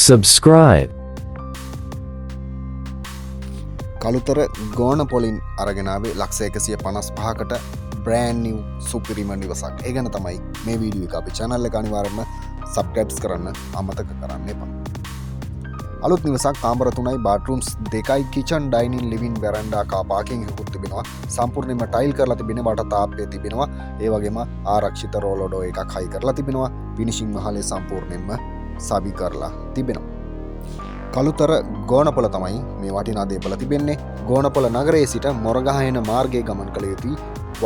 subscribe. Kalutara ගෝන පොලින් අරගෙනාවේ ලක්ෂ 155කට brand New සුපිරිම නිවසක්. ඒ ගැන තමයි මේ වීඩියෝ එක අපේ channel එක අනිවාර්යයෙන්ම subscribe කරන්න අමතක කරන්න එපා. අලුත් නිවසක් කාමර 3යි bathrooms 2යි kitchen dining living veranda car parking එකකුත් තිබෙනවා. සම්පූර්ණයෙන්ම ටයිල් කරලා තිබෙන වට තාප්පය තිබෙනවා. ඒ වගේම ආරක්ෂිත රෝලඩෝ එකක් හයි කරලා තිබෙනවා. ෆිනිෂිං මහලේ සම්පූර්ණයෙන්ම සබි කරලා තිබෙනවා. කළුතර ගෝනපොළ තමයි මේ වටිනා දේපල තිබෙන්නේ. ගෝනපොළ නගරයේ සිට මොරගහ එන මාර්ගයේ ගමන් කළ යුතුයි.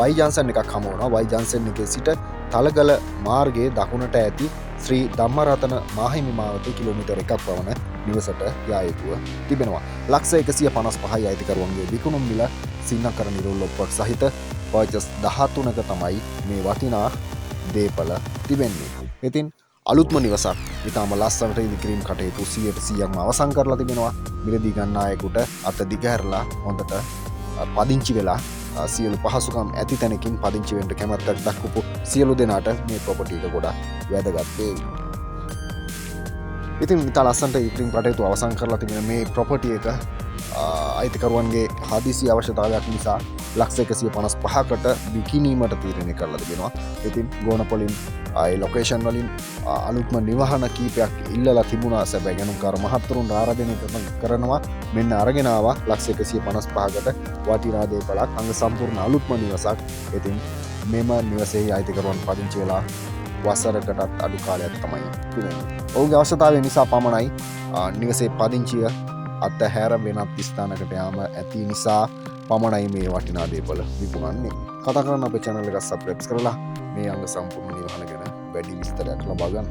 Y ජංක්ෂන් එකක් හමු වෙනවා. Y ජංක්ෂන් එකේ සිට තලගල මාර්ගයේ දකුණට ඇති ශ්‍රී ධම්මරතන මාහිමි මාවතේ කිලෝමීටර් 1ක් පමණ නිවසට යා යුතුව තිබෙනවා. ලක්ෂ 155යි අයිතිකරුවන්ගේ විකුණුම් මිල සින්නකර නිරෝල් ඔප්පක් සහිත පර්චස් 13ක තමයි මේ වටිනා දේපල තිබෙන්නේ. ඉතින් අලුත්ම නිවසක් ඉතාම ලස්සනට ඉදිකිරීම් කටයුතු 100%ක්ම අවසන් කරලා තිබෙනවා. මිලදී ගන්න අයෙකුට අත දිගහැරලා හොඳට පදිංචි වෙලා සියලු පහසුකම් ඇති තැනකින් පදිංචි වෙන්න කැමැත්තක් දක්වපු සියලු දෙනාට මේ ප්‍රොපර්ටි එක ගොඩක් වැදගත් වෙයි. ඉතින් ඉතා ලස්සනට ඉදිකිරීම් කටයුතු අවසන් කරලා තිබෙන මේ ප්‍රොපර්ටි එක අයිතිකරුවන්ගේ හදිසි අවශ්‍යතාවයක් නිසා ලක්ෂ 155කට විකිණීමට තීරණය කරලා තිබෙනවා. ඉතින් ගෝනපොළින් ඒ ලොකේෂන් වලින් අලුත්ම නිවහන කීපයක් ඉල්ලලා තිබුණා. සැබෑ ගණන්කාර මහත්තුරුන් ආරාධනය කරනවා මෙන්න අරගෙන ආවා ලක්ෂ 155කට වටිනා දේපලක් අංග සම්පූර්ණ අලුත්ම නිවසක්. ඉතින් මෙම නිවසේ අයිතිකරුවන් පදිංචි වෙලා වසරකටත් අඩු කාලයක් තමයි තිබෙන්නේ. ඔවුන්ගේ අවශ්‍යතාවය නිසා පමණයි නිවසේ පදිංචිය අත්හැර වෙනත් ස්ථානකට යාම ඇති නිසා පමණයි මේ වටිනා දේපල විකුණන්නේ. කතා කරන්න අපේ channel එක subscribe කරලා මේ අංග සම්පූර්ණ නිවහන ගැන වැඩි විස්තරයක් ලබා ගන්න.